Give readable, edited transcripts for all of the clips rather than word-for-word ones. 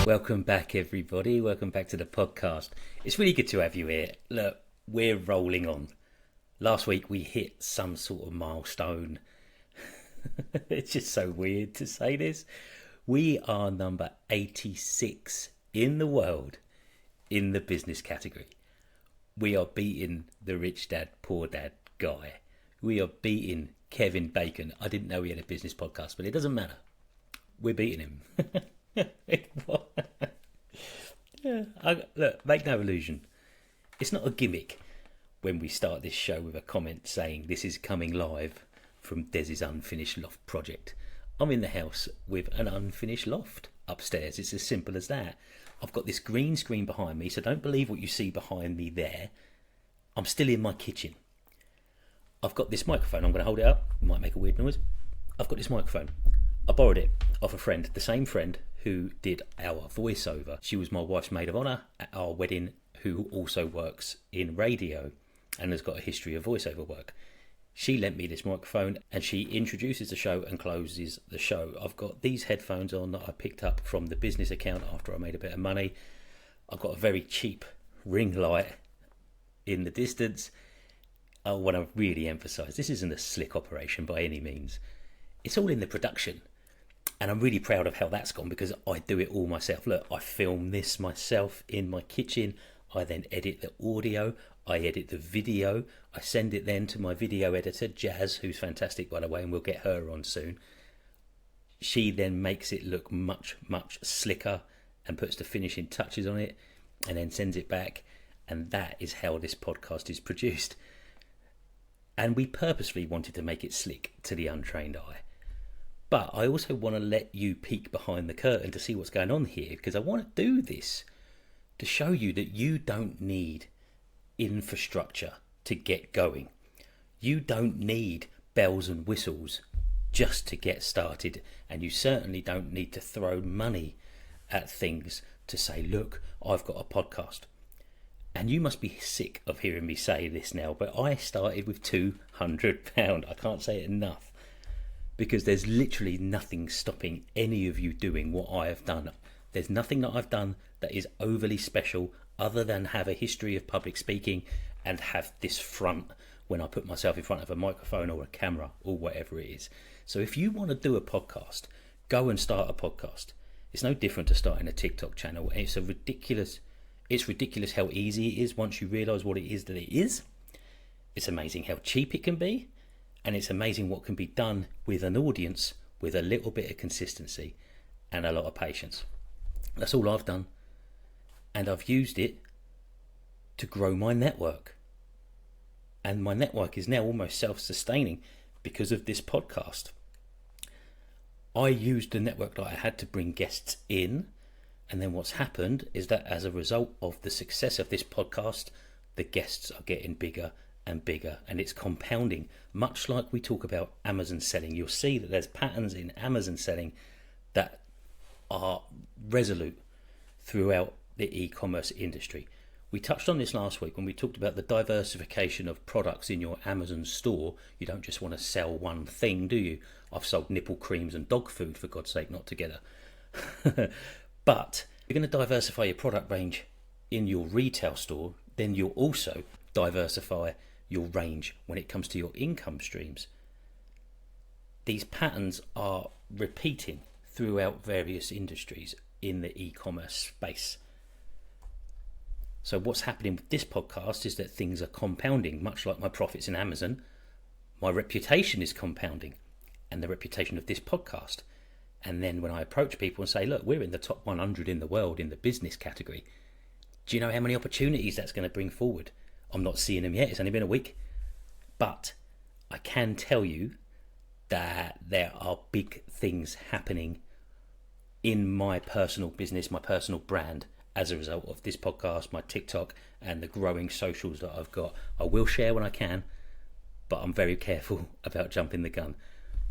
Welcome back, everybody. Welcome back to the podcast. It's really good to have you here. Look, we're rolling on. Last week we hit some sort of milestone. It's just so weird to say this. We are number 86 in the world in the business category. We are beating the rich dad, poor dad guy. We are beating Kevin Bacon. I didn't know he had a business podcast, but it doesn't matter. We're beating him. Look, make no illusion. It's not a gimmick when we start this show with a comment saying this is coming live from Des's unfinished loft project. I'm in the house with an unfinished loft upstairs. It's as simple as that. I've got this green screen behind me, so don't believe what you see behind me there. I'm still in my kitchen. I've got this microphone. I'm going to hold it up. It might make a weird noise. I've got this microphone. I borrowed it off a friend, the same friend who did our voiceover. She was my wife's maid of honour at our wedding, who also works in radio and has got a history of voiceover work. She lent me this microphone and she introduces the show and closes the show. I've got these headphones on that I picked up from the business account after I made a bit of money. I've got a very cheap ring light in the distance. I want to really emphasise, this isn't a slick operation by any means. It's all in the production. And I'm really proud of how that's gone because I do it all myself. Look, I film this myself in my kitchen. I then edit the audio. I edit the video. I send it then to my video editor, Jazz, who's fantastic, by the way, and we'll get her on soon. She then makes it look much, much slicker and puts the finishing touches on it and then sends it back. And that is how this podcast is produced. And we purposely wanted to make it slick to the untrained eye. But I also want to let you peek behind the curtain to see what's going on here, because I want to do this to show you that you don't need infrastructure to get going. You don't need bells and whistles just to get started, and you certainly don't need to throw money at things to say, look, I've got a podcast. And you must be sick of hearing me say this now, but I started with £200. I can't say it enough. Because there's literally nothing stopping any of you doing what I have done. There's nothing that I've done that is overly special other than have a history of public speaking and have this front when I put myself in front of a microphone or a camera or whatever it is. So if you want to do a podcast, go and start a podcast. It's no different to starting a TikTok channel. It's ridiculous how easy it is once you realise what it is that it is. It's amazing how cheap it can be. And it's amazing what can be done with an audience with a little bit of consistency and a lot of patience. That's all I've done. And I've used it to grow my network. And my network is now almost self-sustaining because of this podcast. I used the network that I had to bring guests in. And then what's happened is that as a result of the success of this podcast, the guests are getting bigger and bigger, and it's compounding. Much like we talk about Amazon selling, you'll see that there's patterns in Amazon selling that are resolute throughout the e-commerce industry. We touched on this last week when we talked about the diversification of products in your Amazon store. You don't just want to sell one thing, do you? I've sold nipple creams and dog food, for God's sake, not together. But you're going to diversify your product range in your retail store, then you'll also diversify your range when it comes to your income streams. These patterns are repeating throughout various industries in the e-commerce space. So what's happening with this podcast is that things are compounding, much like my profits in Amazon. My reputation is compounding, and the reputation of this podcast. And then when I approach people and say, look, we're in the top 100 in the world in the business category, do you know how many opportunities that's going to bring forward? I'm not seeing them yet. It's only been a week. But I can tell you that there are big things happening in my personal business, my personal brand, as a result of this podcast, my TikTok, and the growing socials that I've got. I will share when I can, but I'm very careful about jumping the gun.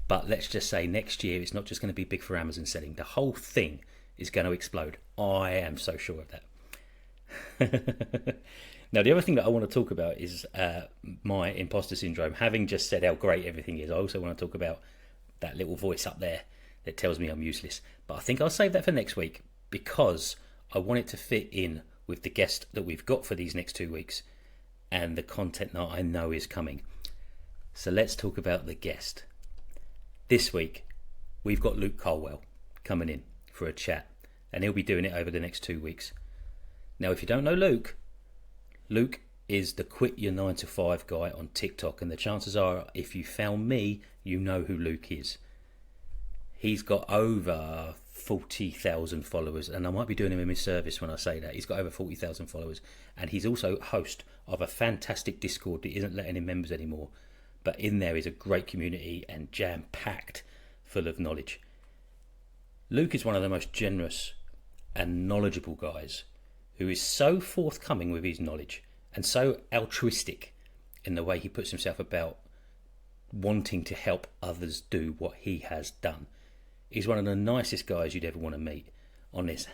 But let's just say next year, it's not just going to be big for Amazon selling. The whole thing is going to explode. I am so sure of that. Now, the other thing that I want to talk about is my imposter syndrome. Having just said how great everything is, I also want to talk about that little voice up there that tells me I'm useless. But I think I'll save that for next week because I want it to fit in with the guest that we've got for these next 2 weeks and the content that I know is coming. So let's talk about the guest. This week, we've got Luke Colwell coming in for a chat, and he'll be doing it over the next 2 weeks. Now, if you don't know Luke, Luke is the quit your 9 to 5 guy on TikTok, and the chances are, if you found me, you know who Luke is. He's got over 40,000 followers, and I might be doing him a misservice when I say that. He's got over 40,000 followers, and he's also host of a fantastic Discord that isn't letting in members anymore, but in there is a great community and jam-packed full of knowledge. Luke is one of the most generous and knowledgeable guys who is so forthcoming with his knowledge and so altruistic in the way he puts himself about wanting to help others do what he has done. He's one of the nicest guys you'd ever want to meet on this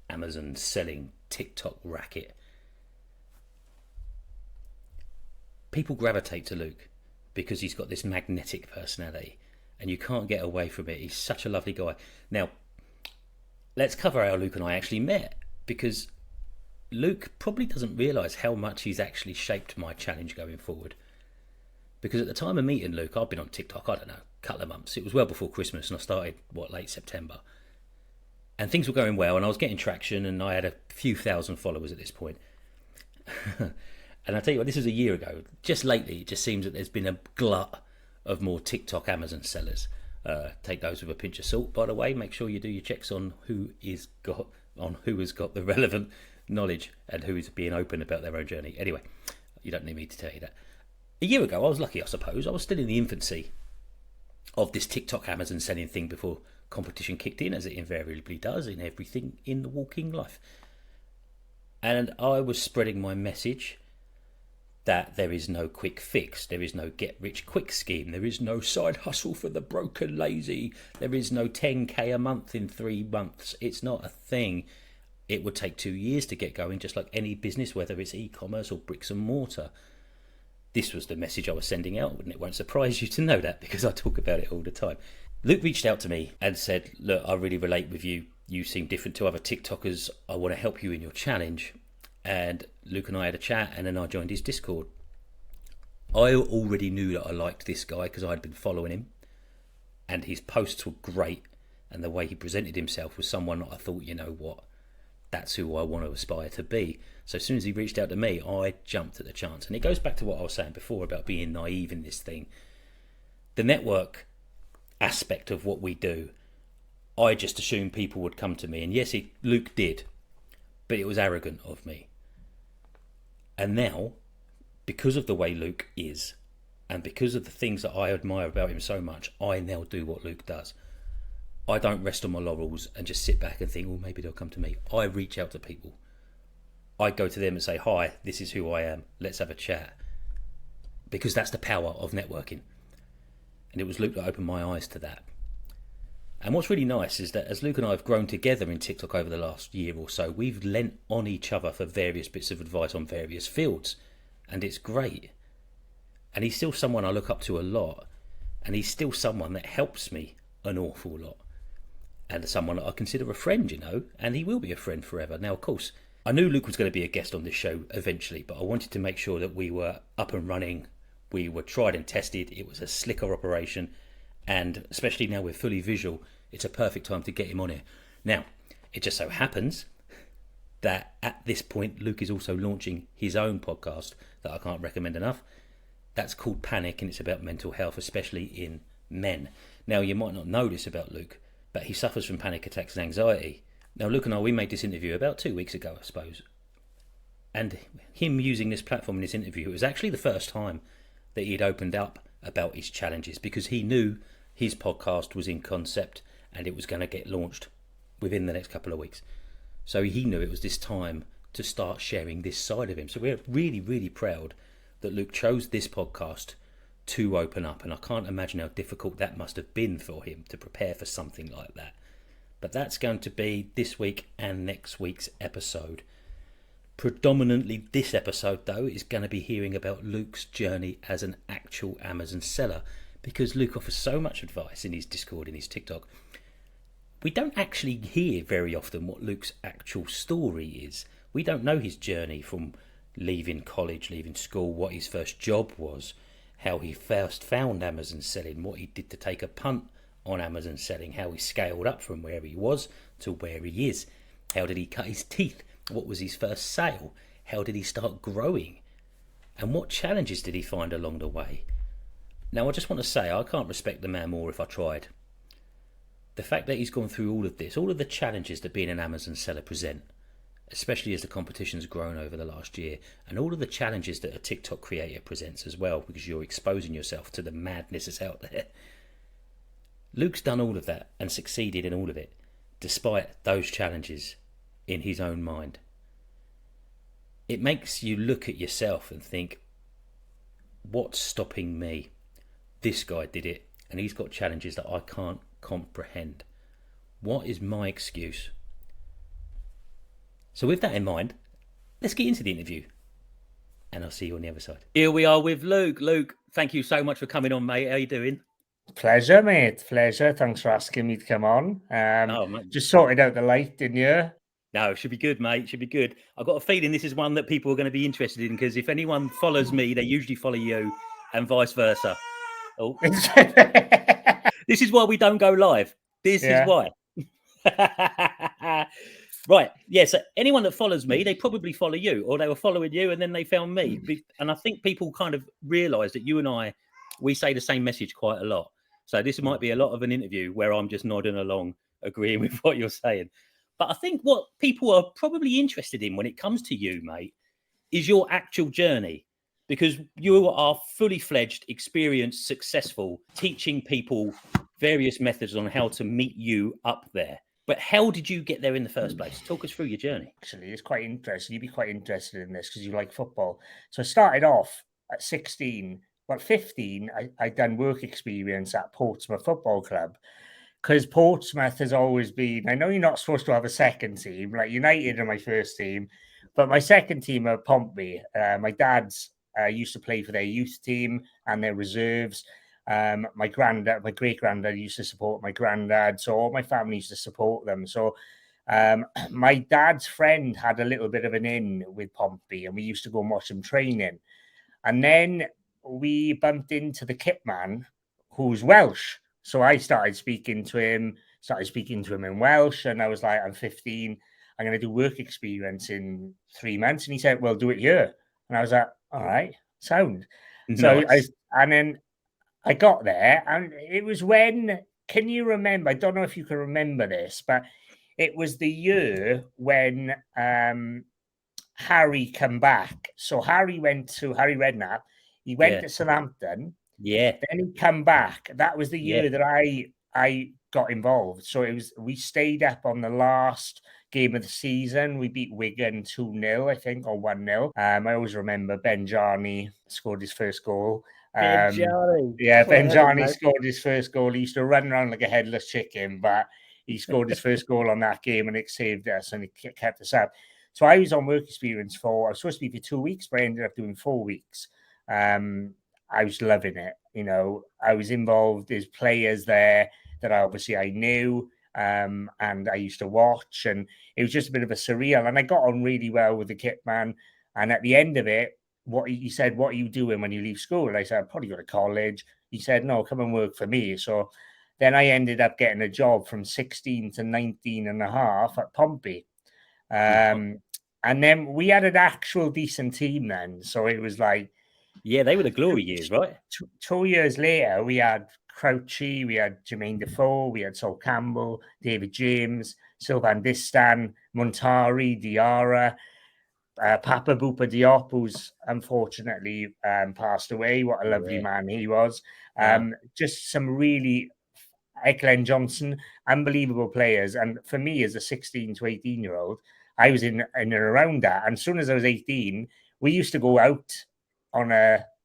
Amazon selling TikTok racket. People gravitate to Luke because he's got this magnetic personality and you can't get away from it. He's such a lovely guy. Now, let's cover how Luke and I actually met, because Luke probably doesn't realise how much he's actually shaped my challenge going forward. Because at the time of meeting Luke, I'd been on TikTok, I don't know, a couple of months. It was well before Christmas, and I started, late September. And things were going well, and I was getting traction, and I had a few thousand followers at this point. And I tell you what, this was a year ago. Just lately, it just seems that there's been a glut of more TikTok Amazon sellers. Take those with a pinch of salt, by the way. Make sure you do your checks on who has got the relevant knowledge and who is being open about their own journey. Anyway, you don't need me to tell you that. A year ago, I was lucky, I suppose. I was still in the infancy of this TikTok Amazon selling thing before competition kicked in, as it invariably does in everything in the walking life. And I was spreading my message that there is no quick fix, there is no get-rich-quick scheme, there is no side hustle for the broke and lazy, there is no 10k a month in 3 months. It's not a thing. It would take 2 years to get going, just like any business, whether it's e-commerce or bricks and mortar. This was the message I was sending out, and it won't surprise you to know that because I talk about it all the time. Luke reached out to me and said, look, I really relate with you. You seem different to other TikTokers. I want to help you in your challenge. And Luke and I had a chat, and then I joined his Discord. I already knew that I liked this guy because I'd been following him, and his posts were great, and the way he presented himself was someone that I thought, you know what, that's who I want to aspire to be. So as soon as he reached out to me, I jumped at the chance. And it goes back to what I was saying before about being naive in this thing. The network aspect of what we do, I just assumed people would come to me. And yes, Luke did, but it was arrogant of me. And now, because of the way Luke is, and because of the things that I admire about him so much, I now do what Luke does. I don't rest on my laurels and just sit back and think, well, maybe they'll come to me. I reach out to people. I go to them and say, hi, this is who I am. Let's have a chat. Because that's the power of networking. And it was Luke that opened my eyes to that. And what's really nice is that as Luke and I have grown together in TikTok over the last year or so, we've lent on each other for various bits of advice on various fields. And it's great. And he's still someone I look up to a lot. And he's still someone that helps me an awful lot. And someone that I consider a friend, you know, and he will be a friend forever. Now, of course, I knew Luke was going to be a guest on this show eventually, but I wanted to make sure that we were up and running. We were tried and tested. It was a slicker operation. And especially now we're fully visual, it's a perfect time to get him on here. Now, it just so happens that at this point, Luke is also launching his own podcast that I can't recommend enough. That's called Panic, and it's about mental health, especially in men. Now, you might not know this about Luke, but he suffers from panic attacks and anxiety. Now, Luke and I, we made this interview about 2 weeks ago, I suppose. And him using this platform in this interview, it was actually the first time that he'd opened up about his challenges, because he knew his podcast was in concept and it was going to get launched within the next couple of weeks. So he knew it was this time to start sharing this side of him. So we're really, really proud that Luke chose this podcast to open up. And I can't imagine how difficult that must have been for him to prepare for something like that. But that's going to be this week and next week's episode. Predominantly this episode, though, is going to be hearing about Luke's journey as an actual Amazon seller, because Luke offers so much advice in his Discord, in his TikTok. we don't actually hear very often what Luke's actual story is. We don't know his journey from leaving college, leaving school, what his first job was, how he first found Amazon selling, what he did to take a punt on Amazon selling, how he scaled up from where he was to where he is. How did he cut his teeth? What was his first sale? How did he start growing? And what challenges did he find along the way? Now, I just want to say, I can't respect the man more if I tried. The fact that he's gone through all of this, all of the challenges that being an Amazon seller present, especially as the competition's grown over the last year, and all of the challenges that a TikTok creator presents as well, because you're exposing yourself to the madness that's out there. Luke's done all of that and succeeded in all of it, despite those challenges in his own mind. It makes you look at yourself and think, what's stopping me? This guy did it, and he's got challenges that I can't comprehend. What is my excuse? So with that in mind, let's get into the interview, and I'll see you on the other side. Here we are with Luke. Luke, thank you so much for coming on, mate. How you doing? Pleasure, mate. Pleasure. Thanks for asking me to come on. Just sorted out the light, didn't you? No, it should be good, mate. Should be good. I've got a feeling this is one that people are going to be interested in, because if anyone follows me, they usually follow you, and vice versa. Oh, this is why we don't go live. This is why. Right. Yeah. So anyone that follows me, they probably follow you, or they were following you and then they found me. And I think people kind of realise that you and I, we say the same message quite a lot. So this might be a lot of an interview where I'm just nodding along, agreeing with what you're saying. But I think what people are probably interested in when it comes to you, mate, is your actual journey. Because you are fully fledged, experienced, successful, teaching people various methods on how to meet you up there. But how did you get there in the first place? Talk us through your journey. Actually, it's quite interesting. You'd be quite interested in this because you like football. So I started off at 16. Well, 15, I'd done work experience at Portsmouth Football Club, because Portsmouth has always been, I know you're not supposed to have a second team, like United are my first team, but my second team are Pompey. My dad's used to play for their youth team and their reserves. My great granddad used to support my granddad, so all my family used to support them. So my dad's friend had a little bit of an in with Pompey, and we used to go and watch them training. And then we bumped into the kit man, who's Welsh. So I started speaking to him in Welsh, and I was like, I'm 15, I'm going to do work experience in 3 months. And he said, well, do it here. And I was like, all right, sound. Nice. And then I got there, and it was when, can you remember? I don't know if you can remember this, but it was the year when Harry come back. So Harry Redknapp. He went to Southampton. Yeah. Then he come back. That was the year that I got involved. So we stayed up on the last game of the season. We beat Wigan 2-0, I think, or 1-0. I always remember Ben Jarney scored his first goal. Ben Jarney. Ben Jarney scored his first goal. He used to run around like a headless chicken, but he scored his first goal on that game, and it saved us, and it kept us up. So I was on work experience I was supposed to be for 2 weeks, but I ended up doing 4 weeks. I was loving it. I was involved. There's players there that I knew, and I used to watch, and it was just a bit of a surreal. And I got on really well with the kit man. And at the end of it, he said, what are you doing when you leave school? And I said, I'll probably go to college. He said, no, come and work for me. So then I ended up getting a job from 16 to 19 and a half at Pompey. And then we had an actual decent team then. So it was like, yeah, they were the glory years, right? 2 years later, we had Crouchy, we had Jermaine Defoe, we had Sol Campbell, David James, Sylvain Distan, Montari, Diarra, Papa Bupa Diop, who's unfortunately passed away. What a lovely man he was. Just some really, Glenn Johnson, unbelievable players. And for me, as a 16 to 18-year-old, I was in and around that. And as soon as I was 18, we used to go out on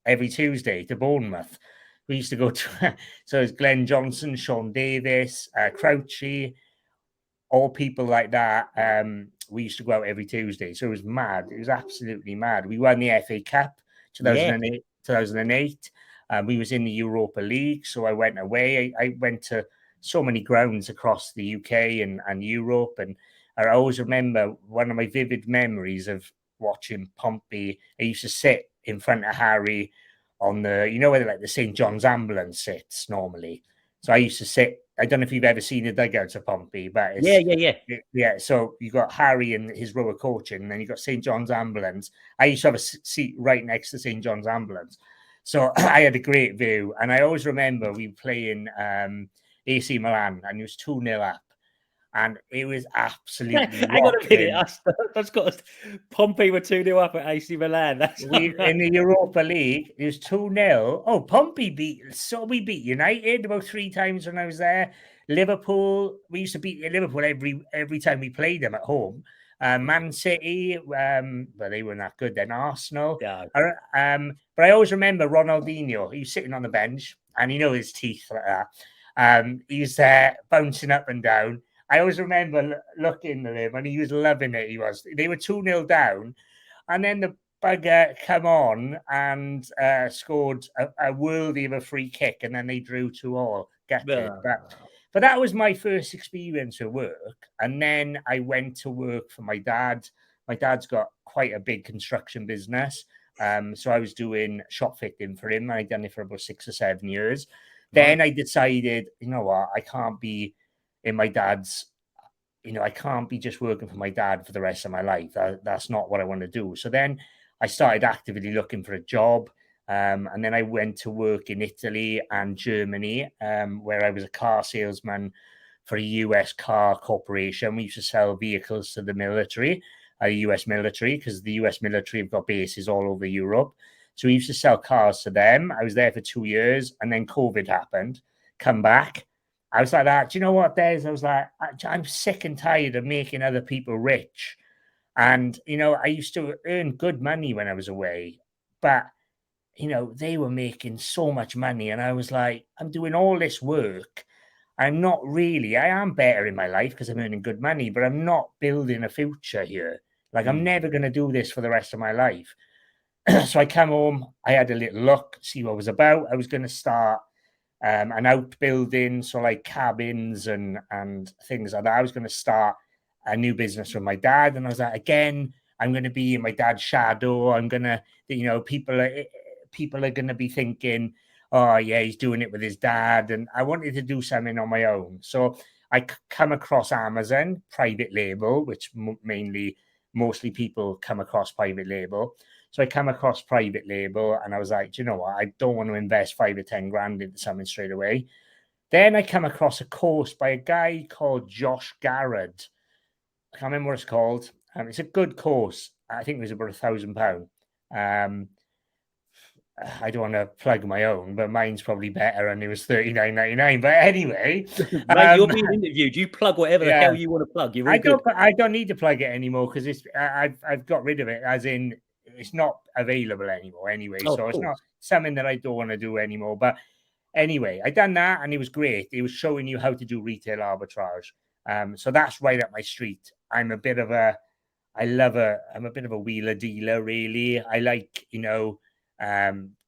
every Tuesday to Bournemouth. We used to go to, so it's Glenn Johnson, Sean Davis, Crouchy, all people like that. We used to go out every Tuesday. So it was mad. It was absolutely mad. We won the FA Cup 2008. We was in the Europa League. So I went away. I went to so many grounds across the UK and Europe. And I always remember one of my vivid memories of watching Pompey. I used to sit in front of Harry on the, you know, where like the St. John's ambulance sits normally. So I used to sit. I don't know if you've ever seen the dugouts of Pompey, but Yeah, it's yeah, yeah. yeah. So you got Harry and his row of coaching, and then you got St. John's ambulance. I used to have a seat right next to St. John's ambulance, so I had a great view. And I always remember we were playing AC Milan, and it was 2-0 up, and it was absolutely Hang on a minute. rocking. That's got Pompey were 2-0 up at AC Milan. That's We in the Europa League, it was 2-0. Oh, Pompey we beat United about 3 times when I was there. Liverpool, we used to beat Liverpool every time we played them at home. Man City, but they weren't that good then. Arsenal. yeah. But I always remember Ronaldinho. He was sitting on the bench, and you know his teeth like that. He was there bouncing up and down. I always remember looking at him, and he was loving it. He was. They were 2-0 down, and then the bugger come on and scored a worldie of a free kick, and then they drew 2-2. Gutted, but that was my first experience with work. And then I went to work for my dad. My dad's got quite a big construction business, so I was doing shop fitting for him. I'd done it for about 6 or 7 years. Then I decided, you know what, I can't be in my dad's. I can't be just working for my dad for the rest of my life. That's not what I want to do. So then I started actively looking for a job. And then I went to work in Italy and Germany, where I was a car salesman for a US car corporation. We used to sell vehicles to the military, the US military, because the US military have got bases all over Europe. So we used to sell cars to them. I was there for 2 years, and then COVID happened. Come back. I was like that. Do you know what, Des? I was like, I'm sick and tired of making other people rich. And, I used to earn good money when I was away, but they were making so much money. And I was like, I'm doing all this work. I am better in my life because I'm earning good money, but I'm not building a future here. Like, I'm never going to do this for the rest of my life. So I come home, I had a little look, see what it was about. I was going to start an outbuilding, so like cabins and things like that. I was going to start a new business with my dad. And I was like, again, I'm going to be in my dad's shadow. I'm going to, people are going to be thinking, oh yeah, he's doing it with his dad. And I wanted to do something on my own. So I come across Amazon private label, which mostly people come across private label. So I come across private label, and I was like, do you know what? I don't want to invest 5 or 10 grand into something straight away. Then I come across a course by a guy called Josh Garrett. I can't remember what it's called. It's a good course. I think it was about £1,000. I don't want to plug my own, but mine's probably better, and it was $39.99. But anyway, mate, you're being interviewed. You plug whatever the hell you want to plug. You're all good. I don't need to plug it anymore because I've got rid of it. As in, it's not available anymore anyway. So it's not something that I don't want to do anymore. But anyway, I done that, and it was great. It was showing you how to do retail arbitrage. So that's right up my street. I'm a bit of a wheeler dealer, really. I like,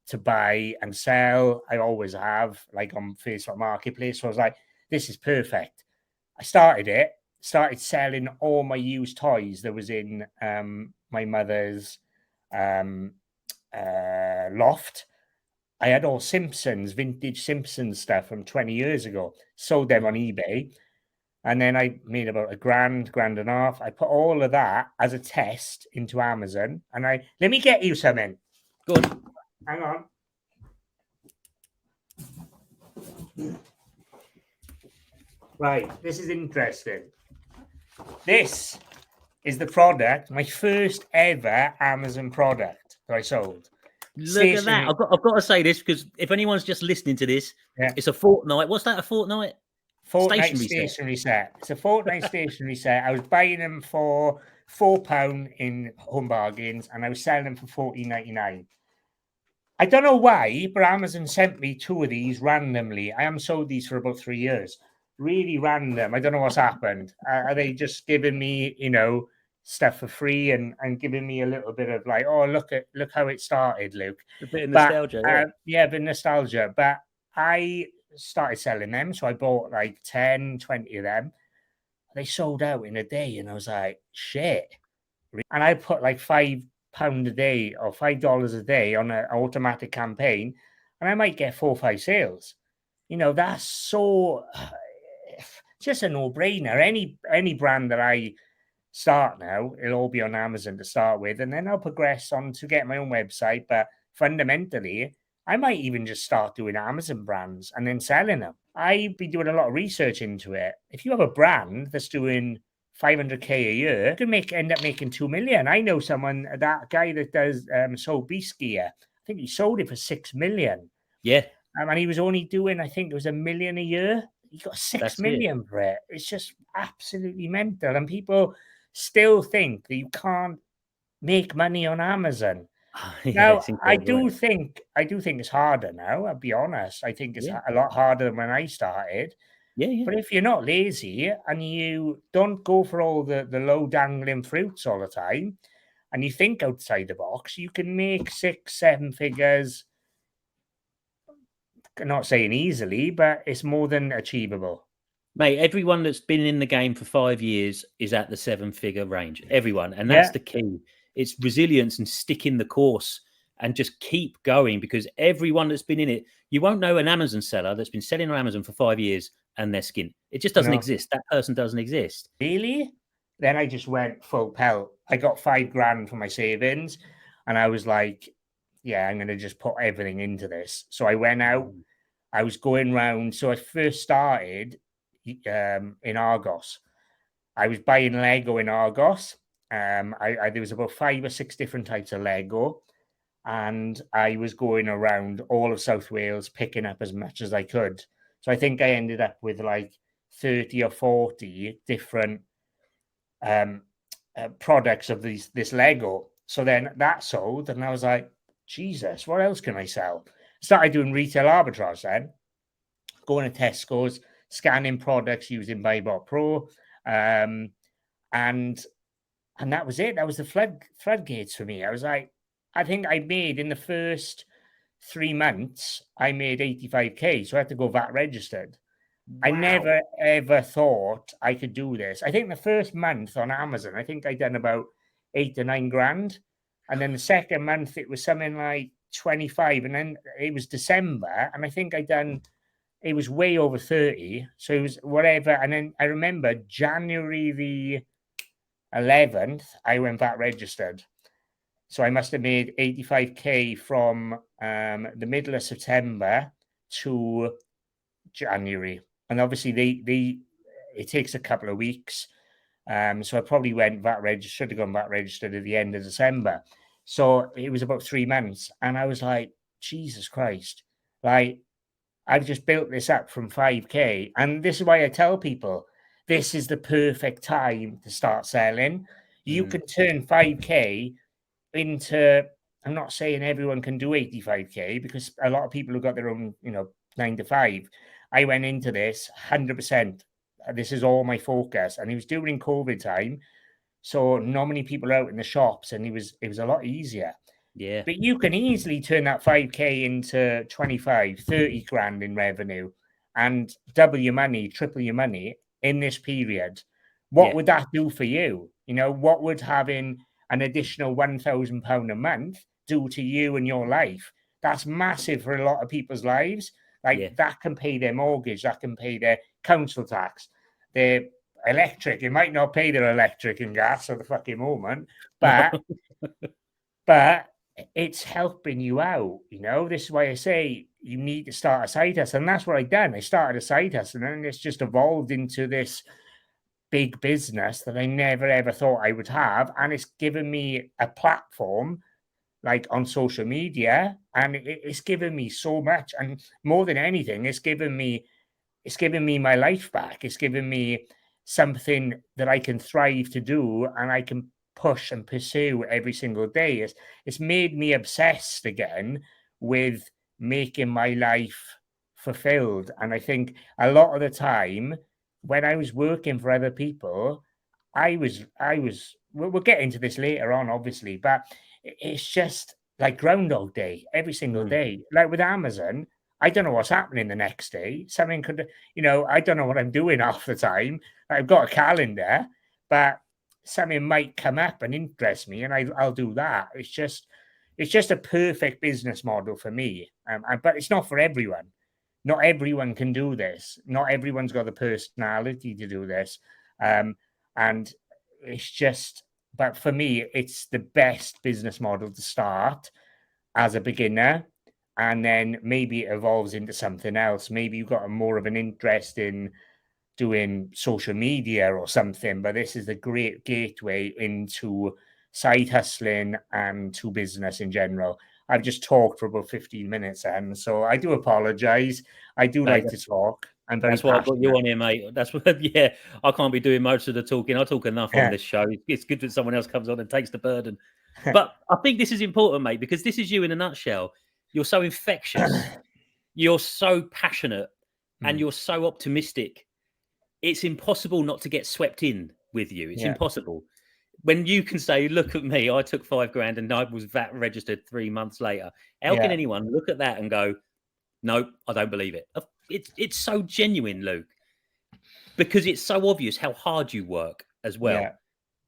to buy and sell. I always have, like on Facebook Marketplace. So I was like, this is perfect. I started selling all my used toys that was in my mother's loft. I had all vintage Simpsons stuff from 20 years ago, sold them on eBay. And then I made about £1,000, £1,500. I put all of that as a test into Amazon. And let me get you something. Good. Hang on. Right, this is interesting. This is the product, my first ever Amazon product that I sold. Look at that. I've got to say this because if anyone's just listening to this, it's a fortnight. What's that, a fortnight? Fortnight stationery set. It's a fortnight stationery set. I was buying them for £4 in Home Bargains, and I was selling them for £14.99. I don't know why, but Amazon sent me 2 of these randomly. I haven't sold these for about 3 years. Really random. I don't know what's happened. Are they just giving me, stuff for free and giving me a little bit of like, oh, look how it started, Luke. A bit of nostalgia. A bit of nostalgia. But I started selling them. So I bought like 10, 20 of them. They sold out in a day, and I was like, shit. And I put like £5 a day or $5 a day on an automatic campaign, and I might get 4 or 5 sales. That's so just a no-brainer. Any brand that I start now, it'll all be on Amazon to start with, and then I'll progress on to get my own website. But fundamentally, I might even just start doing Amazon brands and then selling them. I've been doing a lot of research into it. If you have a brand that's doing 500K a year, you can end up making 2 million. I know that guy that does sold beast gear. I think he sold it for 6 million. Yeah. And he was only doing, I think it was 1 million a year. He got 6 million for it. It's just absolutely mental. And people still think that you can't make money on Amazon. Yeah, Now, I do think it's harder now. I'll be honest. I think it's a lot harder than when I started. Yeah. But if you're not lazy and you don't go for all the low dangling fruits all the time, and you think outside the box, you can make 6, 7 figures. I'm not saying easily, but it's more than achievable. Mate, everyone that's been in the game for 5 years is at the 7-figure range. Everyone. And that's the key. It's resilience and sticking the course and just keep going, because everyone that's been in it, you won't know an Amazon seller that's been selling on Amazon for 5 years and they're skint. It just doesn't exist. That person doesn't exist. Really? Then I just went full pelt. I got 5 grand for my savings, and I was like, yeah, I'm going to just put everything into this. So I went out. I was going round. So I first started in Argos. I was buying Lego in Argos. There was about 5 or 6 different types of Lego, and I was going around all of South Wales picking up as much as I could. So I think I ended up with like 30 or 40 different products of this Lego. So then that sold, and I was like, Jesus, what else can I sell? Started doing retail arbitrage then, going to Tesco's, scanning products using Buybot Pro, and that was it. That was the floodgates for me. I was like, I think I made in the first 3 months, I made 85K. So I had to go VAT registered. Wow. I never, ever thought I could do this. I think the first month on Amazon, I think I done about 8 to 9 grand. And then the second month, it was something like 25. And then it was December. And I think it was way over 30. So it was whatever. And then I remember January the 11th, I went VAT registered. So I must have made 85K from the middle of September to January. And obviously it takes a couple of weeks. So I probably went should have gone VAT registered at the end of December. So it was about 3 months. And I was like, Jesus Christ. Like, I've just built this up from 5K. And this is why I tell people, this is the perfect time to start selling. You can turn 5K into, I'm not saying everyone can do 85K, because a lot of people have got their own, 9 to 5. I went into this 100%. This is all my focus. And it was during COVID time. So not many people are out in the shops, and it was a lot easier. Yeah. But you can easily turn that 5K into 25, 30 grand in revenue and double your money, triple your money in this period. What would that do for you? What would having an additional £1,000 a month do to you and your life? That's massive for a lot of people's lives. That can pay their mortgage, that can pay their council tax, their electric. It might not pay their electric and gas at the fucking moment, but it's helping you out. This is why I say you need to start a side hustle. And that's what I done. I started a side hustle, and then it's just evolved into this big business that I never, ever thought I would have. And it's given me a platform like on social media, and it's given me so much. And more than anything, it's given me my life back. It's given me something that I can thrive to do, and I can push and pursue every single day. It's made me obsessed again with making my life fulfilled. And I think a lot of the time when I was working for other people, we'll get into this later on, obviously, but it's just like Groundhog Day every single day. Like with Amazon, I don't know what's happening the next day. Something could, I don't know what I'm doing half the time. I've got a calendar, but something might come up and interest me, and I'll do that. It's just a perfect business model for me. But it's not for everyone. Not everyone can do this. Not everyone's got the personality to do this. And it's just, but for me, it's the best business model to start as a beginner, and then maybe it evolves into something else. Maybe you've got more of an interest in doing social media or something, but this is a great gateway into side hustling and to business in general. I've just talked for about 15 minutes, and so I do apologize. I do like to talk. I'm very That's why I got you passionate. on here, mate. That's what, yeah, I can't be doing most of the talking. I talk enough on this show. It's good that someone else comes on and takes the burden. But I think this is important, mate, because this is you in a nutshell. You're so infectious. You're so passionate and you're so optimistic. It's impossible not to get swept in with you. It's impossible. When you can say, look at me, I took $5,000 and I was VAT registered 3 months later. How can anyone look at that and go, no, I don't believe it? It's so genuine, Luke, because it's so obvious how hard you work as well. Yeah.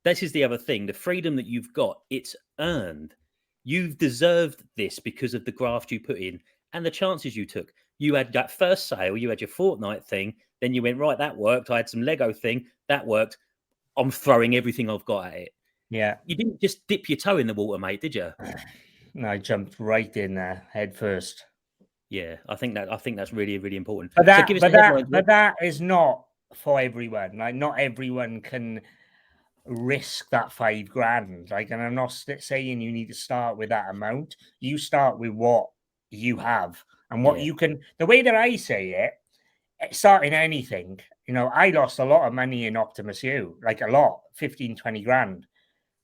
This is the other thing. The freedom that you've got, it's earned. You've deserved this because of the graft you put in and the chances you took. You had that first sale, you had your fortnight thing, then you went, right, that worked. I had some Lego thing, that worked. I'm throwing everything I've got at it. Yeah. You didn't just dip your toe in the water, mate, did you? No, I jumped right in there head first. Yeah, I think that's really, really important. But So give us the headlines. that is not for everyone. Like, not everyone can risk that $5,000. Like, and I'm not saying you need to start with that amount. You start with what you have and what you can. The way that I say it, starting anything, I lost a lot of money in Optimus U, like a lot, 15, 20 grand.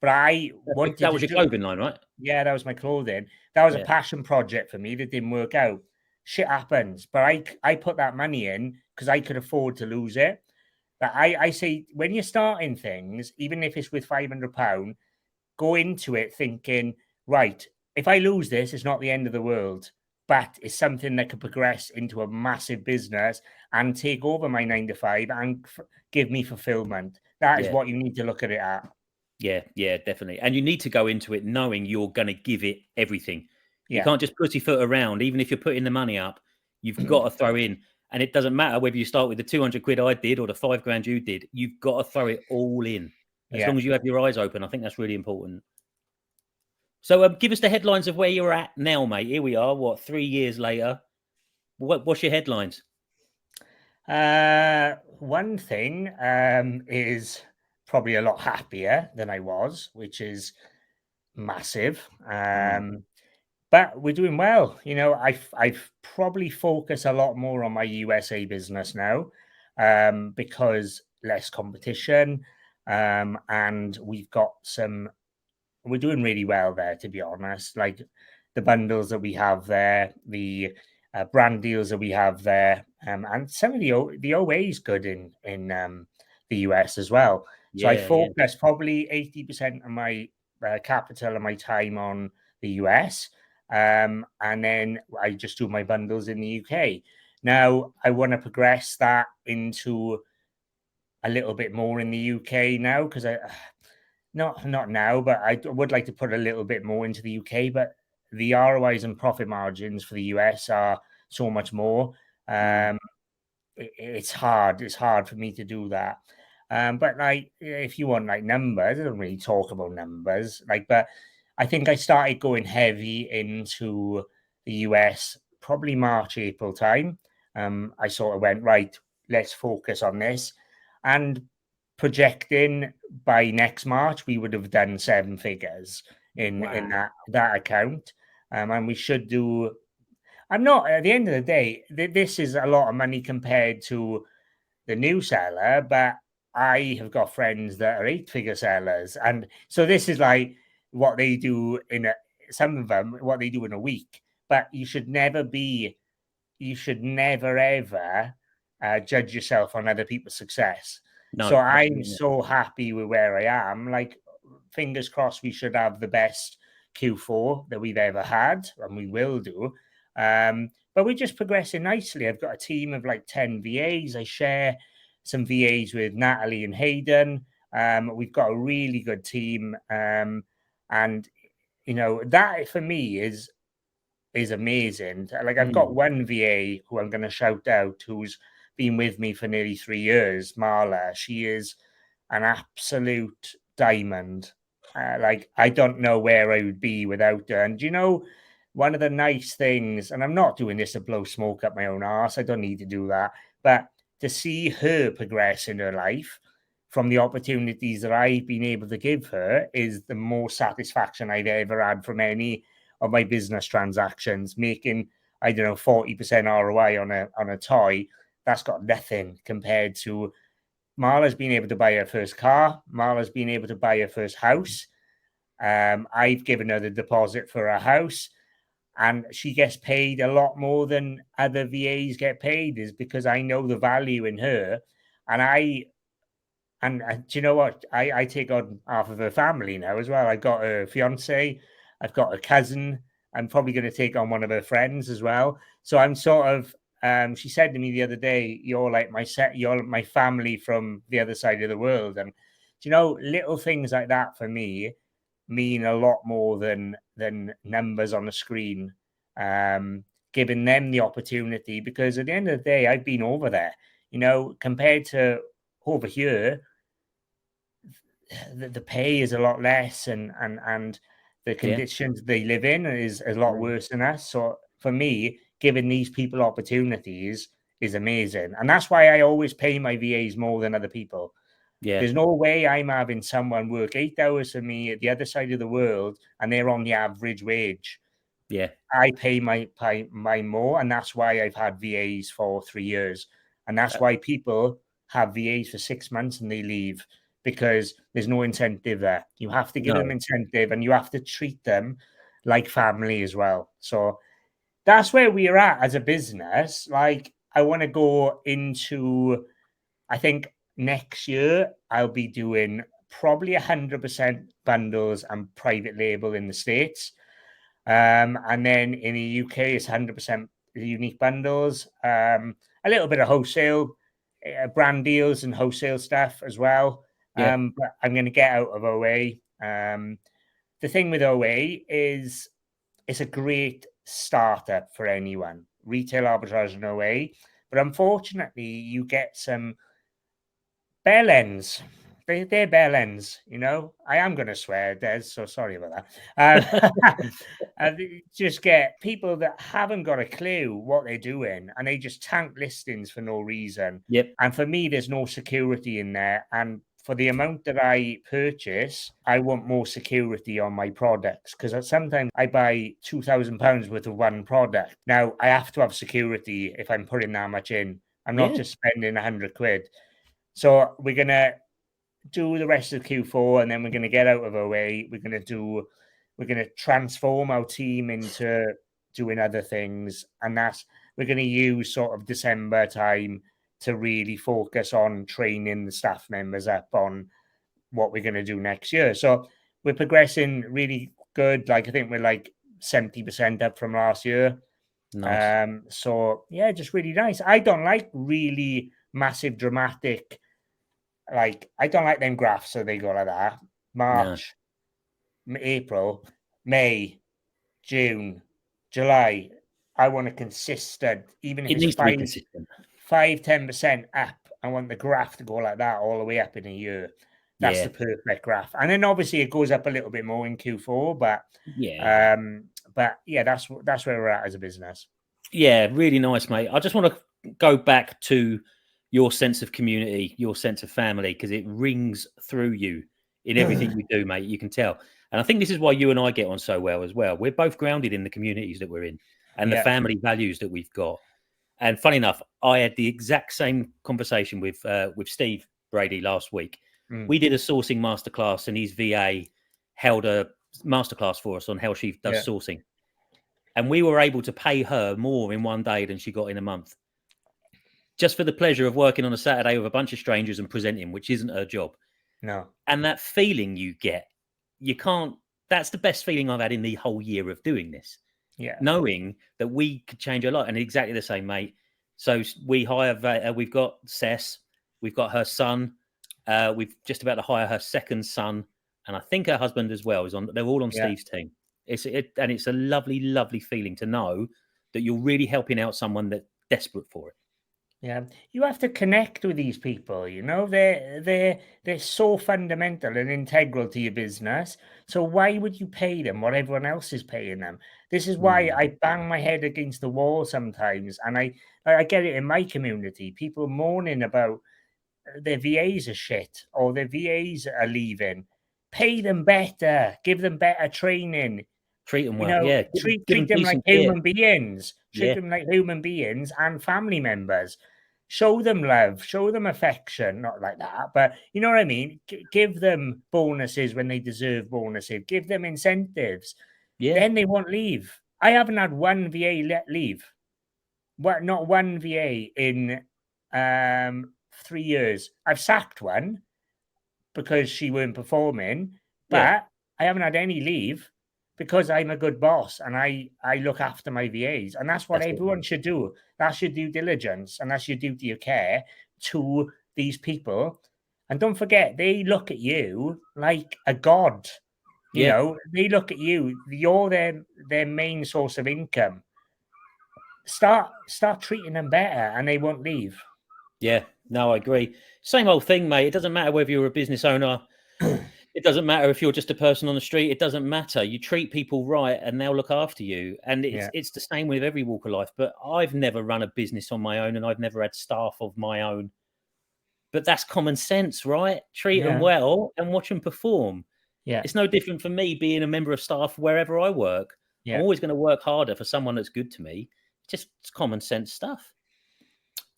But I wanted that was your clothing line, right? Yeah, that was my clothing. That was a passion project for me that didn't work out. Shit happens. But I put that money in because I could afford to lose it. But I say, when you're starting things, even if it's with £500, go into it thinking, right, if I lose this, it's not the end of the world, but it's something that could progress into a massive business and take over my 9 to 5 and give me fulfillment. That is what you need to look at it at. Yeah, definitely. And you need to go into it knowing you're going to give it everything. You Yeah. can't just pussyfoot around. Even if you're putting the money up, you've got to throw in. And it doesn't matter whether you start with the 200 quid I did or the £5,000 you did. You've got to throw it all in. As long as you have your eyes open. I think that's really important. So give us the headlines of where you're at now, mate. Here we are, 3 years later. What's your headlines? One thing is probably a lot happier than I was, which is massive. But we're doing well. I've probably focused a lot more on my USA business now, because less competition, and we're doing really well there, to be honest. Like, the bundles that we have there, the brand deals that we have there, and some of the OA is good in the US as well. So I focus probably 80% of my capital and my time on the US, and then I just do my bundles in the UK. Now I want to progress that into a little bit more in the UK now, because not now, but I would like to put a little bit more into the UK. But the ROIs and profit margins for the US are so much more. It's hard. It's hard for me to do that. But like, if you want like numbers, I don't really talk about numbers. But I think I started going heavy into the US probably March, April time. I sort of went, right, let's focus on this, and projecting by next March, we would have done 7 figures in that account. And we should do. I'm not, at the end of the day, this is a lot of money compared to the new seller, but I have got friends that are 8-figure sellers. And so this is like what they do some of them, what they do in a week. But you should never ever judge yourself on other people's success. No, so I'm so happy with where I am. Like, fingers crossed, we should have the best Q4 that we've ever had, and we will do. But we're just progressing nicely. I've got a team of like 10 VAs. I share some VAs with Natalie and Hayden. We've got a really good team. And, you know, that for me is amazing. Like I've got one VA who I'm going to shout out who's been with me for nearly 3 years, Marla. She is an absolute diamond. Like I don't know where I would be without her. And you know, one of the nice things, and I'm not doing this to blow smoke up my own arse. I don't need to do that. But to see her progress in her life from the opportunities that I've been able to give her is the most satisfaction I've ever had from any of my business transactions. Making, I don't know, 40% ROI on a toy, that's got nothing compared to Marla's been able to buy her first car. Marla's been able to buy her first house. I've given her the deposit for her house, and she gets paid a lot more than other VAs get paid, is because I know the value in her. And do you know what? I take on half of her family now as well. I've got her fiance, I've got her cousin. I'm probably going to take on one of her friends as well. So I'm sort of. She said to me the other day, "You're like you're my family from the other side of the world." And do you know, little things like that for me mean a lot more than numbers on a screen. Giving them the opportunity, because at the end of the day, I've been over there. You know, compared to over here, the pay is a lot less, and the Yeah. conditions they live in is a lot worse than us. So for me, giving these people opportunities is amazing, and that's why I always pay my VAs more than other people. Yeah. There's no way I'm having someone work 8 hours for me at the other side of the world and they're on the average wage. Yeah. I pay my more, and that's why I've had VAs for 3 years, and that's Uh, why people have VAs for 6 months and they leave, because there's no incentive there. You have to give them no. incentive, and you have to treat them like family as well. So that's where we're at as a business. Like I want to go into, I think next year I'll be doing probably 100% bundles and private label in the States. And then in the UK, it's 100% unique bundles, a little bit of wholesale, brand deals and wholesale stuff as well. Yeah. But I'm going to get out of OA. The thing with OA is it's a great startup for anyone, retail arbitrage and OA. But unfortunately, you get some bell ends. They're bell ends, you know. I am going to swear, Des, so sorry about that. And just get people that haven't got a clue what they're doing, and they just tank listings for no reason. Yep. And for me, there's no security in there. And for the amount that I purchase, I want more security on my products, because sometimes I buy £2,000 worth of one product. Now I have to have security if I'm putting that much in. I'm not Yeah. just spending 100 quid. So we're gonna do the rest of Q4, and then we're gonna get out of OA. We're gonna transform our team into doing other things, and we're gonna use sort of December time to really focus on training the staff members up on what we're gonna do next year. So we're progressing really good. Like I think we're like 70% up from last year. Nice. So yeah, just really nice. I don't like really massive dramatic, like I don't like them graphs, so they go like that. No. March, April, May, June, July. I want a consistent, even if It it's needs to be consistent. 10% up. I want the graph to go like that all the way up in a year. That's Yeah. the perfect graph. And then obviously it goes up a little bit more in Q4, Yeah. but yeah, that's where we're at as a business. Yeah. Really nice, mate. I just want to go back to your sense of community, your sense of family, because it rings through you in everything you do, mate. You can tell. And I think this is why you and I get on so well as well. We're both grounded in the communities that we're in and the Yeah. family values that we've got. And funny enough, I had the exact same conversation with Steve Brady last week. Mm. We did a sourcing masterclass, and his VA held a masterclass for us on how she does Yeah. sourcing. And we were able to pay her more in one day than she got in a month, just for the pleasure of working on a Saturday with a bunch of strangers and presenting, which isn't her job. No. And that feeling you get, you can't, that's the best feeling I've had in the whole year of doing this. Yeah. knowing that we could change a lot. And exactly the same, mate. So we hire, we've got Cess, we've got her son, we've just about to hire her second son, and I think her husband as well is on. They're all on Yeah. Steve's team. And it's a lovely, lovely feeling to know that you're really helping out someone that's desperate for it. Yeah, you have to connect with these people, you know, they're so fundamental and integral to your business. So why would you pay them what everyone else is paying them? This is why I bang my head against the wall sometimes, and I get it in my community. People moaning about their VAs are shit or their VAs are leaving. Pay them better, give them better training. Treat them You well, know, yeah. Give them treat them like decent care, human beings. Treat yeah, them like human beings and family members. Show them love, show them affection, not like that, but you know what I mean? Give them bonuses when they deserve bonuses, give them incentives. yeah. Then they won't leave. I haven't had one VA let leave. What? Not one VA in 3 years. I've sacked one because she weren't performing, Yeah, but I haven't had any leave because I'm a good boss and I look after my VAs, and that's what that's it, everyone mate. should do. That's your due diligence, and that's your duty of care to these people. And don't forget, they look at you like a god. You Yeah, know, they look at you. You're their main source of income. Start treating them better, and they won't leave. yeah. No, I agree. Same old thing, mate. It doesn't matter whether you're a business owner. It doesn't matter if you're just a person on the street. It doesn't matter. You treat people right, and they'll look after you. And Yeah, it's the same with every walk of life. But I've never run a business on my own, and I've never had staff of my own. But that's common sense, right? Treat them yeah, well and watch them perform. yeah, It's no different for me being a member of staff wherever I work. I'm yeah. always going to work harder for someone that's good to me. It's common sense stuff.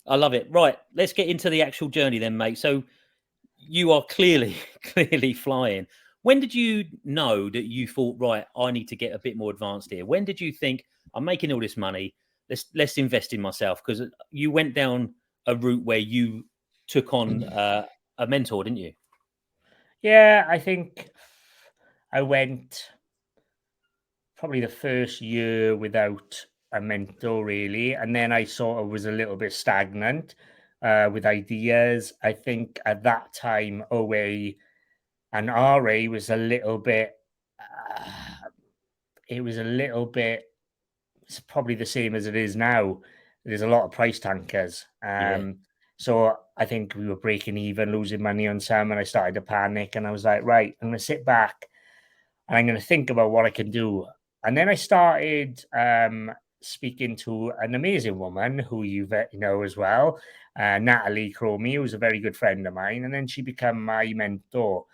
I love it. Right, let's get into the actual journey then, mate. So you are clearly, clearly flying. When did you know that you thought, right, I need to get a bit more advanced here? When did you think I'm making all this money? Let's invest in myself? Because you went down a route where you took on a mentor, didn't you? Yeah, I think I went probably the first year without a mentor, really. And then I sort of was a little bit stagnant with ideas. I think at that time, OA and RA was a little bit, uh, it was a little bit, it's probably the same as it is now. There's a lot of price tankers. Yeah, So I think we were breaking even, losing money on some, and I started to panic. And I was like, right, I'm going to sit back and I'm going to think about what I can do. And then I started speaking to an amazing woman who you know as well, Natalie Cromie, who's a very good friend of mine. And then she became my mentor.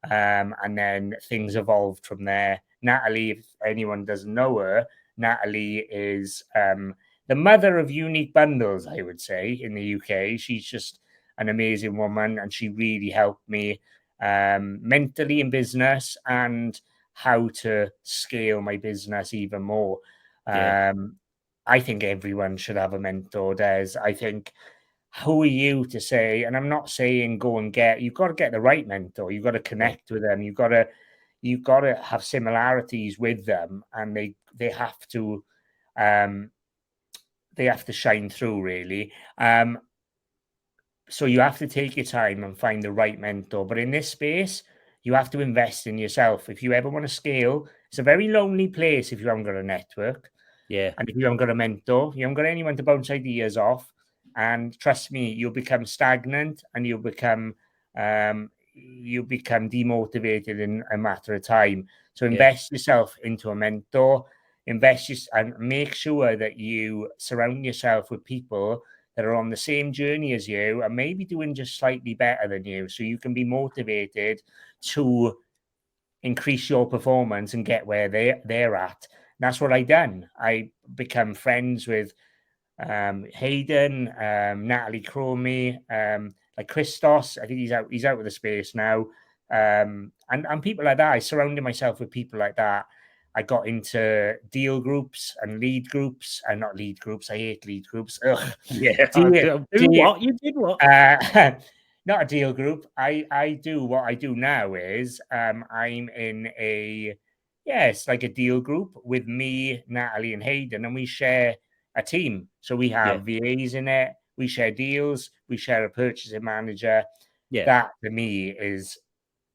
And then things evolved from there. Natalie, if anyone doesn't know her, Natalie is the mother of unique bundles, I would say, in the UK. She's just an amazing woman, and she really helped me mentally in business and how to scale my business even more. yeah, I think everyone should have a mentor, Des. I think, who are you to say, and I'm not saying go and you've got to get the right mentor. You've got to yeah, connect with them. You've got to have similarities with them, and um, they have to shine through, really. So you have to take your time and find the right mentor. But in this space, you have to invest in yourself. If you ever want to scale, it's a very lonely place if you haven't got a network. yeah, And if you haven't got a mentor, you haven't got anyone to bounce ideas off. And trust me, you'll become stagnant and you'll become demotivated in a matter of time. So yeah, invest yourself into a mentor, and make sure that you surround yourself with people that are on the same journey as you and maybe doing just slightly better than you, so you can be motivated to increase your performance and get where they're at. And that's what I done. I become friends with Hayden, Natalie Cromie, like Christos. I think he's out of the space now. And people like that. I surrounded myself with people like that. I got into deal groups and lead groups, and not lead groups. I hate lead groups. Ugh. yeah. Deal, Do deal, what? You did what? not a deal group. I do what I do now is I'm in a Yeah, it's like a deal group with me, Natalie, and Hayden, and we share a team. So we have VAs in it, we share deals, we share a purchasing manager. Yeah. That to me is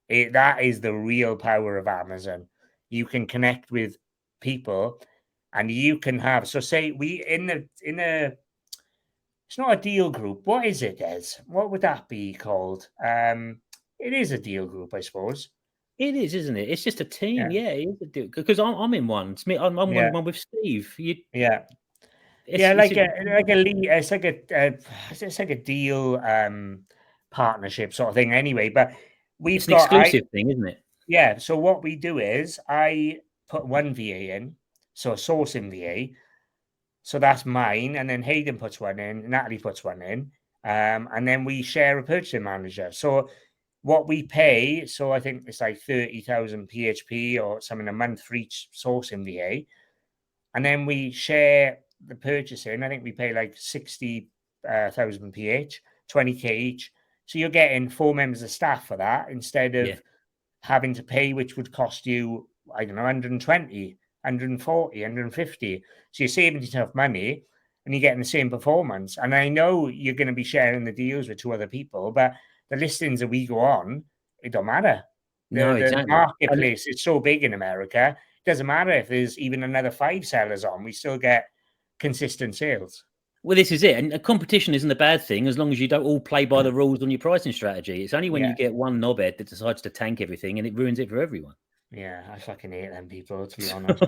that is the real power of Amazon. You can connect with people, and you can have, so say we in a it's not a deal group. What is it, Des? What would that be called? It is a deal group, I suppose. It is, isn't it? It's just a team. Yeah. Yeah, it is a deal. Because I'm in one. I'm Yeah. one with Steve. Yeah. It's Yeah, it's like a lead, it's like a deal partnership sort of thing anyway. But we've an got exclusive thing, isn't it? yeah, so what we do is I put one VA in, so a sourcing VA. So that's mine, and then Hayden puts one in, Natalie puts one in, and then we share a purchasing manager. So what we pay, so I think it's like 30,000 PHP or something a month for each sourcing VA. And then we share the purchasing. I think we pay like 60,000 PH, 20K each. So you're getting 4 members of staff for that instead Yeah. of having to pay, which would cost you, I don't know, 120, 140, 150. So you're saving yourself money and you're getting the same performance. And I know you're going to be sharing the deals with two other people, but the listings that we go on, it don't matter. No, The exactly. marketplace is so big in America. It doesn't matter if there's even another 5 sellers on, we still get consistent sales. Well, this is it. And competition isn't a bad thing as long as you don't all play by the rules on your pricing strategy. It's only when you Yeah. get one knobhead that decides to tank everything and it ruins it for everyone. Yeah, I fucking hate them people, to be honest.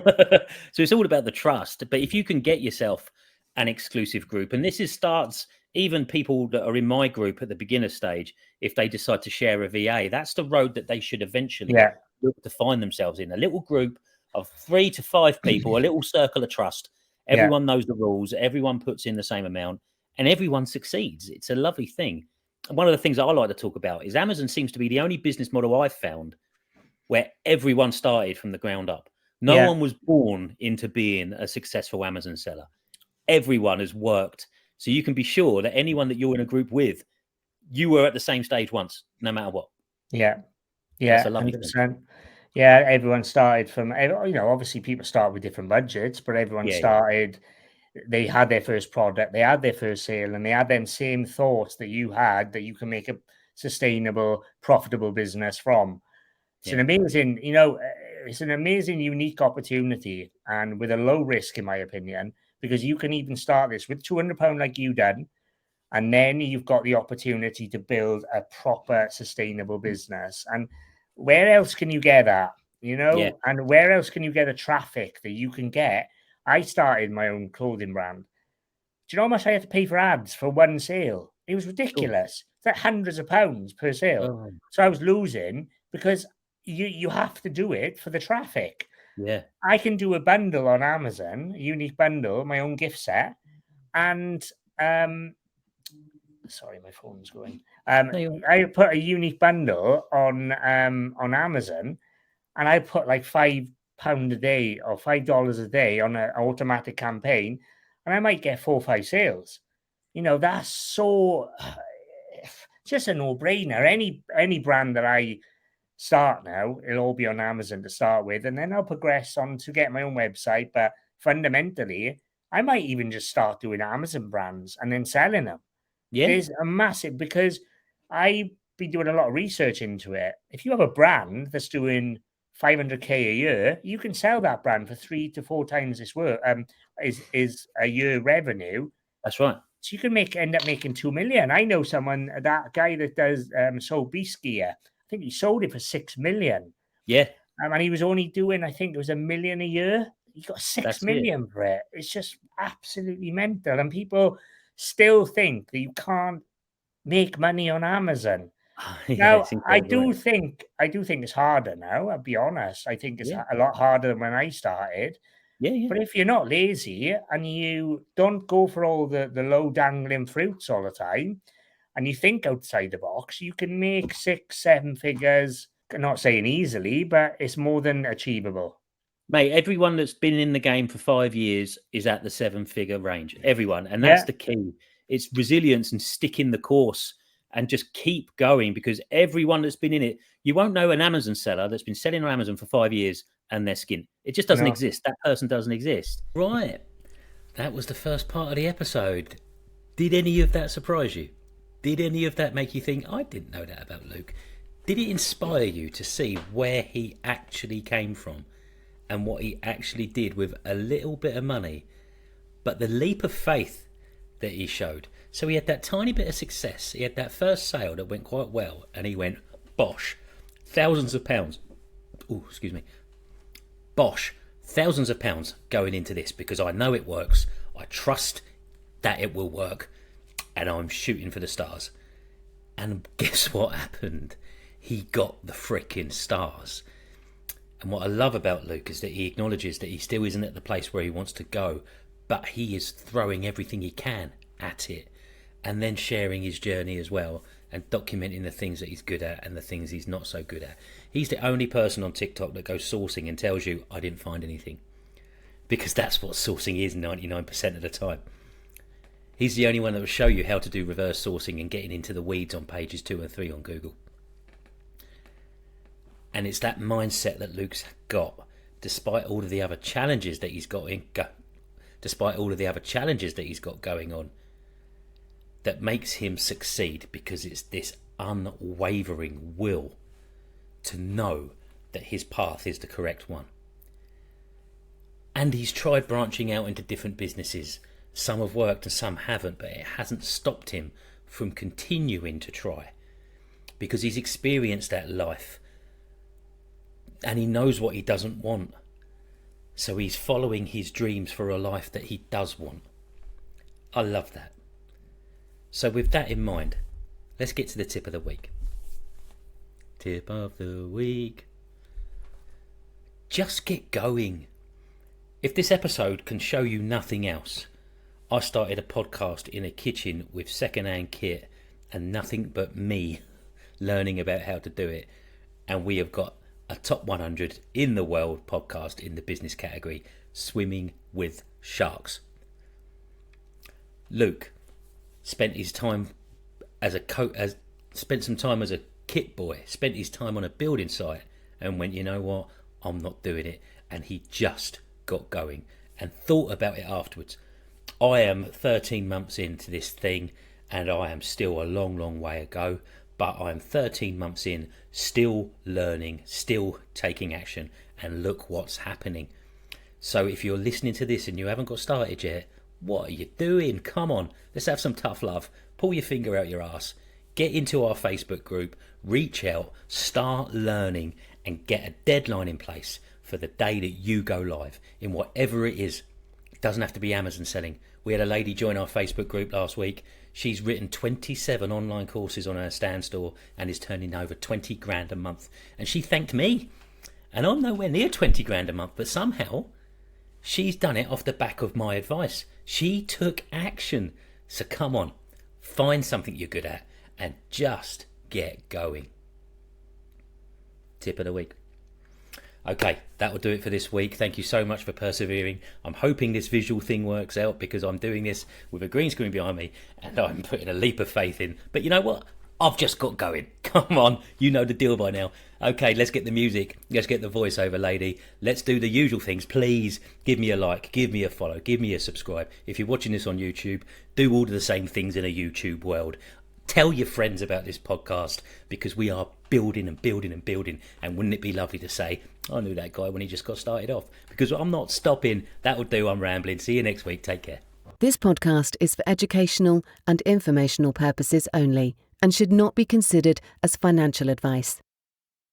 So it's all about the trust. But if you can get yourself an exclusive group, and this is starts even people that are in my group at the beginner stage, if they decide to share a VA, that's the road that they should eventually Yeah. look to find themselves in. A little group of 3 to 5 people, a little circle of trust. Yeah. Everyone knows the rules, everyone puts in the same amount, and everyone succeeds. It's a lovely thing. And one of the things that I like to talk about is Amazon seems to be the only business model I've found where everyone started from the ground up. No Yeah. one was born into being a successful Amazon seller. Everyone has worked. So you can be sure that anyone that you're in a group with, you were at the same stage once, no matter what. Yeah. That's Yeah, a lovely thing. 100%. Yeah, everyone started from, obviously people start with different budgets, but everyone Yeah, started, they had their first product, they had their first sale, and they had them same thoughts that you had that you can make a sustainable, profitable business from. It's an yeah, amazing, it's an amazing, unique opportunity, and with a low risk, in my opinion, because you can even start this with £200 like you done, and then you've got the opportunity to build a proper sustainable business. And where else can you get that? yeah. And where else can you get a traffic that you can get? I started my own clothing brand. Do you know how much I had to pay for ads for one sale? It was Oh, ridiculous. It's like hundreds of pounds per sale. oh, So I was losing because you have to do it for the traffic. yeah. I can do a bundle on Amazon, a unique bundle, my own gift set, and sorry, my phone's going. No, I put a unique bundle on Amazon, and I put like £5 a day or $5 a day on an automatic campaign, and I might get 4 or 5 sales. That's so just a no brainer. Any brand that I start now, it'll all be on Amazon to start with, and then I'll progress on to get my own website. But fundamentally, I might even just start doing Amazon brands and then selling them. yeah, There's a massive, because I've been doing a lot of research into it. If you have a brand that's doing 500K a year, you can sell that brand for 3 to 4 times this work. Is a year revenue. that's right. So you can end up making 2 million. I know someone, that guy that does sold beast gear. I think he sold it for 6 million. Yeah, And he was only doing, I think it was 1 million a year. He got six that's it. million for it. It's just absolutely mental. And people still think that you can't make money on Amazon. Yeah, Now, it's incredible. I do think it's harder now. I'll be honest. I think it's Yeah, a lot harder than when I started. yeah, yeah. But if you're not lazy and you don't go for all the low dangling fruits all the time, and you think outside the box, you can make 6, 7 figures. I'm not saying easily, but it's more than achievable. Mate, everyone that's been in the game for 5 years is at the 7-figure range. Everyone. And that's Yeah, the key. It's resilience and sticking the course and just keep going because everyone that's been in it, you won't know an Amazon seller that's been selling on Amazon for 5 years and their skin. It just doesn't No. exist. That person doesn't exist. Right. That was the first part of the episode. Did any of that surprise you? Did any of that make you think, I didn't know that about Luke? Did it inspire you to see where he actually came from and what he actually did with a little bit of money, but the leap of faith that he showed? So he had that tiny bit of success. He had that first sale that went quite well, and he went, bosh, thousands of pounds. Oh, excuse me. Bosh, thousands of pounds going into this because I know it works. I trust that it will work, and I'm shooting for the stars. And guess what happened? He got the frickin' stars. And what I love about Luke is that he acknowledges that he still isn't at the place where he wants to go, but he is throwing everything he can at it, and then sharing his journey as well, and documenting the things that he's good at and the things he's not so good at. He's the only person on TikTok that goes sourcing and tells you, I didn't find anything. Because that's what sourcing is 99% of the time. He's the only one that will show you how to do reverse sourcing and getting into the weeds on pages 2 and 3 on Google. And it's that mindset that Luke's got, despite all of the other challenges that he's got going on, that makes him succeed, because it's this unwavering will to know that his path is the correct one. And he's tried branching out into different businesses. Some have worked and some haven't, but it hasn't stopped him from continuing to try, because he's experienced that life and he knows what he doesn't want. So he's following his dreams for a life that he does want. I love that. So with that in mind, let's get to the tip of the week. Tip of the week. Just get going. If this episode can show you nothing else, I started a podcast in a kitchen with second-hand kit and nothing but me learning about how to do it. And we have got a top 100 in the world podcast in the business category, Swimming with Sharks. Luke spent his time spent some time as a kit boy, spent his time on a building site and went, you know what, I'm not doing it. And he just got going and thought about it afterwards. I am 13 months into this thing and I am still a long, long way to go, but I'm 13 months in, still learning, still taking action, and look what's happening. So if you're listening to this and you haven't got started yet, what are you doing? Come on, let's have some tough love. Pull your finger out your ass. Get into our Facebook group, reach out, start learning, and get a deadline in place for the day that you go live in whatever it is. It doesn't have to be Amazon selling. We had a lady join our Facebook group last week. She's written 27 online courses on her stand store and is turning over 20 grand a month. And she thanked me. And I'm nowhere near 20 grand a month, but somehow she's done it off the back of my advice. She took action. So come on, find something you're good at and just get going. Tip of the week. Okay, that will do it for this week. Thank you so much for persevering. I'm hoping this visual thing works out, because I'm doing this with a green screen behind me and I'm putting a leap of faith in. But you know what? I've just got going. Come on, you know the deal by now. Okay, let's get the music. Let's get the voiceover lady. Let's do the usual things. Please give me a like, give me a follow, give me a subscribe. If you're watching this on YouTube, do all of the same things in a YouTube world. Tell your friends about this podcast, because we are building and building and building. And wouldn't it be lovely to say, I knew that guy when he just got started off? Because I'm not stopping. That'll do. I'm rambling. See you next week. Take care. This podcast is for educational and informational purposes only and should not be considered as financial advice.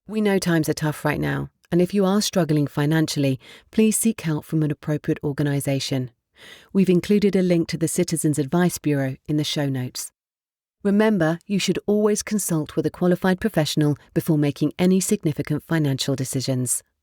We know times are tough right now, and if you are struggling financially, please seek help from an appropriate organisation. We've included a link to the Citizens Advice Bureau in the show notes. Remember, you should always consult with a qualified professional before making any significant financial decisions.